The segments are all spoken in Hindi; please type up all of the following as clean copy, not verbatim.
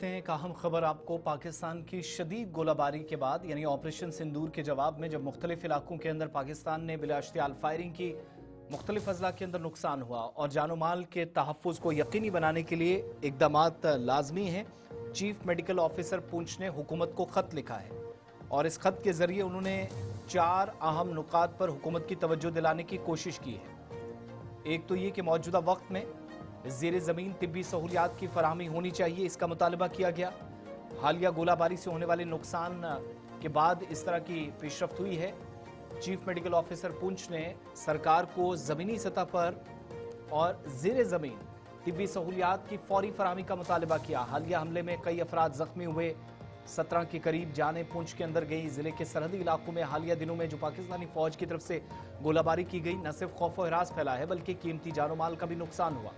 हैं एक अहम खबर आपको। पाकिस्तान की शदीद गोलाबारी के बाद यानी ऑपरेशन सिंदूर के जवाब में जब मुख्तलिफ इलाकों के अंदर पाकिस्तान ने बिलाश्तियाल फायरिंग की, मुख्तलिफ अजला के अंदर नुकसान हुआ और जानो माल के तहफ़्फ़ुज़ को यकीनी बनाने के लिए इक़दामात लाजमी हैं। चीफ मेडिकल ऑफिसर पूंछ ने हुकूमत को ख़त लिखा है और इस खत के जरिए उन्होंने 4 अहम नुकात पर हुकूमत की तवज्जो दिलाने की कोशिश की है। एक तो ये कि मौजूदा वक्त में ज़ेर ज़मीन तिब्बी सहूलियात की फराहमी होनी चाहिए, इसका मुतालबा किया गया। हालिया गोलाबारी से होने वाले नुकसान के बाद इस तरह की पेशरफ्त हुई है। चीफ मेडिकल ऑफिसर पुंछ ने सरकार को ज़मीनी सतह पर और ज़ेर ज़मीन तिब्बी सहूलियात की फौरी फराहमी का मुतालबा किया। हालिया हमले में कई अफराद जख्मी हुए, 17 के करीब जाने पुंछ के अंदर गई। जिले के सरहदी इलाकों में हालिया दिनों में जो पाकिस्तानी फौज की तरफ से गोलाबारी की गई, न सिर्फ खौफ और हिरास फैला है बल्कि कीमती जानो माल का भी नुकसान हुआ।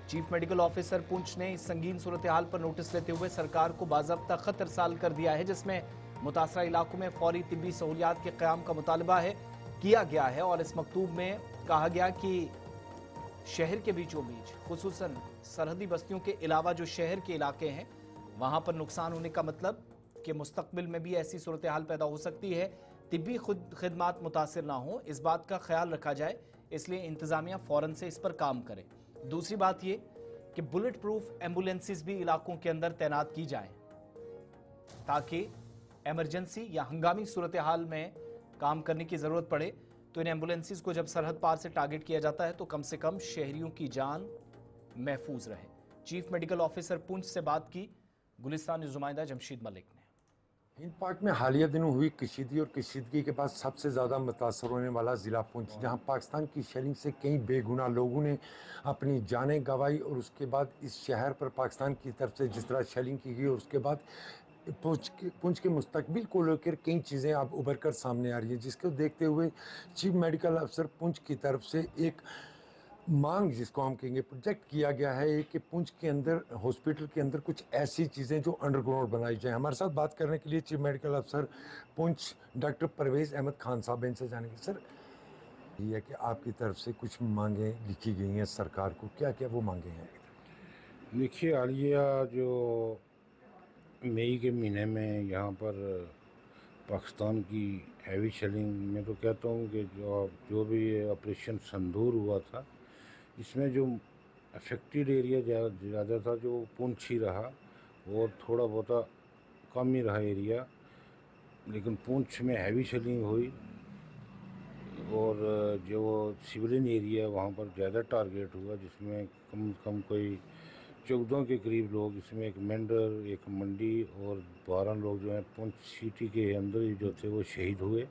चीफ मेडिकल ऑफिसर पुंछ ने इस संगीन सूरत हाल पर नोटिस लेते हुए सरकार को बाज़ाब्ता खत इरसाल कर दिया है, जिसमें मुतासरा इलाकों में फौरी तिब्बी सहूलियात के क़याम का मुतालबा है किया गया है। और इस मकतूब में कहा गया कि शहर के बीचों बीच खुसूसन सरहदी बस्तियों के अलावा जो शहर के इलाके हैं वहां पर नुकसान होने का मतलब कि मुस्तकबिल में भी ऐसी सूरत हाल पैदा हो सकती है, तिब्बी खिदमात मुतासर ना हो, इस बात का ख्याल रखा जाए। इसलिए इंतजामिया फौरन से इस पर काम करे। दूसरी बात यह कि बुलेट प्रूफ एम्बुलेंसेज भी इलाकों के अंदर तैनात की जाएं ताकि इमरजेंसी या हंगामी सूरत हाल में काम करने की जरूरत पड़े तो इन एम्बुलेंसेज को जब सरहद पार से टारगेट किया जाता है तो कम से कम शहरियों की जान महफूज रहे। चीफ मेडिकल ऑफिसर पुंछ से बात की गुलिस्तान नुमाइंदा जमशीद मलिक ने। हिंद पाक में हालिया दिनों हुई कशीदगी और कशीदगी के बाद सबसे ज़्यादा मुतासर होने वाला ज़िला पुंछ, जहां पाकिस्तान की शेलिंग से कई बेगुनाह लोगों ने अपनी जानें गंवाई और उसके बाद इस शहर पर पाकिस्तान की तरफ से जिस तरह शेलिंग की गई और उसके बाद पुंछ के मुस्तकबिल को लेकर कई चीज़ें अब उभर कर सामने आ रही है, जिसको देखते हुए चीफ मेडिकल अफसर पुंछ की तरफ से एक मांग, जिसको हम कहेंगे प्रोजेक्ट किया गया है कि पुंछ के अंदर हॉस्पिटल के अंदर कुछ ऐसी चीज़ें जो अंडरग्राउंड बनाई जाए। हमारे साथ बात करने के लिए चीफ मेडिकल अफसर पुंछ डॉक्टर परवेज़ अहमद खान साहब इनसे जानेंगे। सर, ये है कि आपकी तरफ से कुछ मांगें लिखी गई हैं सरकार को, क्या क्या वो मांगे हैं? देखिए, हालिया जो मई के महीने में यहाँ पर पाकिस्तान की हैवी शेलिंग, मैं तो कहता हूँ कि जो भी ये ऑपरेशन संदूर हुआ था, इसमें जो अफेक्टेड एरिया ज़्यादा था जो पुंछ ही रहा और थोड़ा बहुत कम ही रहा एरिया, लेकिन पुंछ में हैवी शेलिंग हुई और जो सिविलियन एरिया वहाँ पर ज़्यादा टारगेट हुआ, जिसमें कम से कम कोई 14 के करीब लोग, इसमें एक मेंढर, एक मंडी और 12 लोग जो हैं पुंछ सिटी के अंदर ही जो थे वो शहीद हुए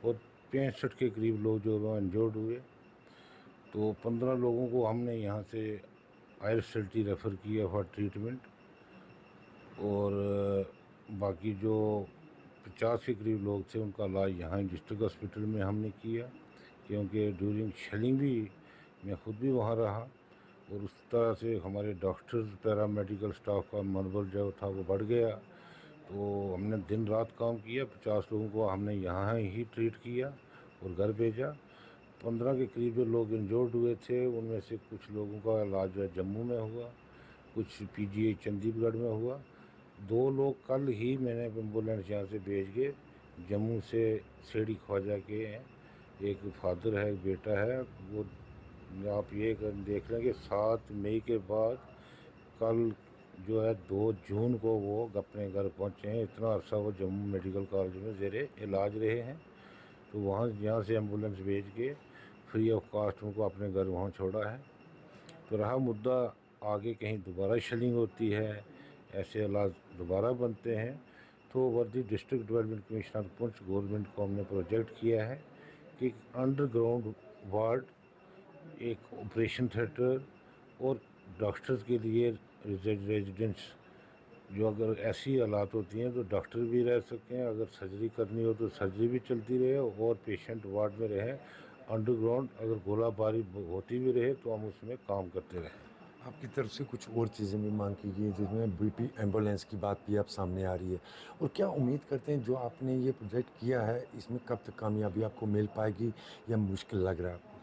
और 65 के करीब लोग जो वो इंजर्ड हुए। तो 15 लोगों को हमने यहाँ से हायर फैसिलिटी रेफ़र किया फॉर ट्रीटमेंट और बाकी जो 50 के करीब लोग थे उनका इलाज यहाँ डिस्ट्रिक्ट हॉस्पिटल में हमने किया, क्योंकि ड्यूरिंग शेलिंग भी मैं ख़ुद भी वहाँ रहा और उस तरह से हमारे डॉक्टर्स, पैरामेडिकल स्टाफ का मनोबल जो था वो बढ़ गया। तो हमने दिन रात काम किया, 50 लोगों को हमने यहाँ ही ट्रीट किया और घर भेजा। 15 के करीब जो लोग इंजर्ड हुए थे उनमें से कुछ लोगों का इलाज जो है जम्मू में हुआ, कुछ पीजीआई चंडीगढ़ में हुआ। 2 लोग कल ही मैंने एम्बुलेंस यहाँ से भेज के, जम्मू से सेठी ख्वाजा के हैं, एक फादर है, एक बेटा है। वो आप ये देख लें कि 7 मई के बाद कल जो है 2 जून को वो अपने घर पहुँचे हैं। इतना अरसा वो जम्मू मेडिकल कॉलेज में ज़ेरे इलाज रहे हैं। तो वहाँ यहाँ से एम्बुलेंस भेज के फ्री ऑफ कास्ट उनको अपने घर वहाँ छोड़ा है। तो रहा मुद्दा आगे कहीं दोबारा शेलिंग होती है, ऐसे हालात दोबारा बनते हैं, तो वर्दी district development commissioner Poonch government को हमने प्रोजेक्ट किया है कि अंडरग्राउंड वार्ड, एक ऑपरेशन थिएटर और डॉक्टर्स के लिए रेजिडेंट्स, जो अगर ऐसी हालात होती हैं तो डॉक्टर भी रह सकें, अगर सर्जरी करनी हो तो सर्जरी भी चलती रहे और पेशेंट वार्ड में रहे। अंडरग्राउंड अगर गोलाबारी होती भी रहे तो हम उसमें काम करते रहें। आपकी तरफ से कुछ और चीज़ें भी मांग की गई है, जिसमें बीपी एम्बुलेंस की बात भी अब सामने आ रही है, और क्या उम्मीद करते हैं जो आपने ये प्रोजेक्ट किया है इसमें कब तक कामयाबी आपको मिल पाएगी या मुश्किल लग रहा है आपको?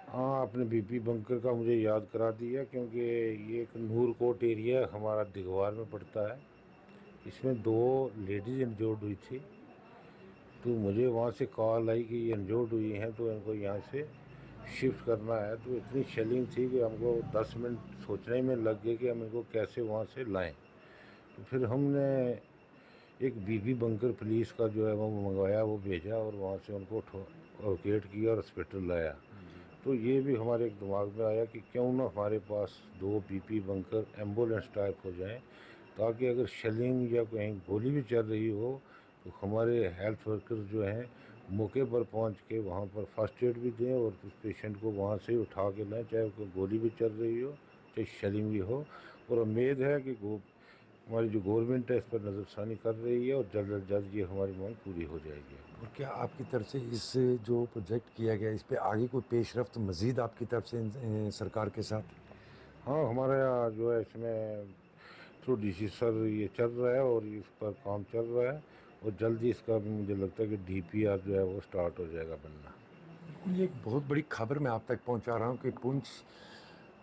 हाँ, आपने बीपी बंकर का मुझे याद करा दिया, क्योंकि ये एक नूरकोट एरिया हमारा दिगवार में पड़ता है। इसमें 2 लेडीज़ इंजर्ड हुई थी, तो मुझे वहाँ से कॉल आई कि ये इंजर्ड हुई हैं, तो इनको यहाँ से शिफ्ट करना है। तो इतनी शेलिंग थी कि हमको 10 मिनट सोचने में लग गए कि हम इनको कैसे वहाँ से लाएं। तो फिर हमने एक बीपी बंकर पुलिस का जो है वो मंगवाया, वो भेजा और वहाँ से उनको एवोकेट किया और हॉस्पिटल लाया। तो ये भी हमारे एक दिमाग में आया कि क्यों ना हमारे पास 2 बीपी बंकर एम्बुलेंस टाइप हो जाएं, ताकि अगर शेलिंग या कहीं गोली भी चल रही हो तो हमारे हेल्थ वर्कर जो हैं मौके पर पहुंच के वहाँ पर फर्स्ट एड भी दें और उस पेशेंट को वहाँ से उठा के लाएं, चाहे कोई गोली भी चल रही हो, चाहे शेलिंग भी हो। और उम्मीद है कि हमारी जो गवर्नमेंट है इस पर नज़रसानी कर रही है और जल्द से जल्द ये हमारी मांग पूरी हो जाएगी। और क्या आपकी तरफ से इस जो प्रोजेक्ट किया गया इस पे आगे कोई पेशरफ्त मज़ीद आपकी तरफ से सरकार के साथ? हाँ, हमारा यहाँ जो है इसमें थ्रू डीसी सर ये चल रहा है और इस पर काम चल रहा है, और जल्दी इसका भी मुझे लगता है कि डीपीआर जो है वो स्टार्ट हो जाएगा बनना। ये एक बहुत बड़ी खबर मैं आप तक पहुंचा रहा हूं कि पुंछ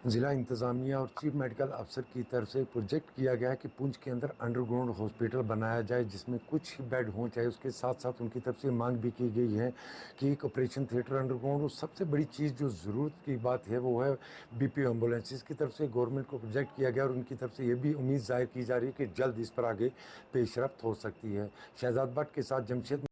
ज़िला इंतज़ामिया और चीफ मेडिकल अफसर की तरफ से प्रोजेक्ट किया गया है कि पुंछ के अंदर अंडरग्राउंड हॉस्पिटल बनाया जाए जिसमें कुछ बेड हों, चाहे उसके साथ साथ उनकी तरफ से मांग भी की गई है कि एक ऑपरेशन थिएटर अंडरग्राउंड। और सबसे बड़ी चीज़ जो ज़रूरत की बात है वो है बीपी एम्बुलेंस। इसकी तरफ से गवर्नमेंट को प्रोजेक्ट किया गया और उनकी तरफ से ये भी उम्मीद जाहिर की जा रही है कि जल्द इस पर आगे पेशरफ्त हो सकती है। शहजाद भट्ट के साथ जमशेद।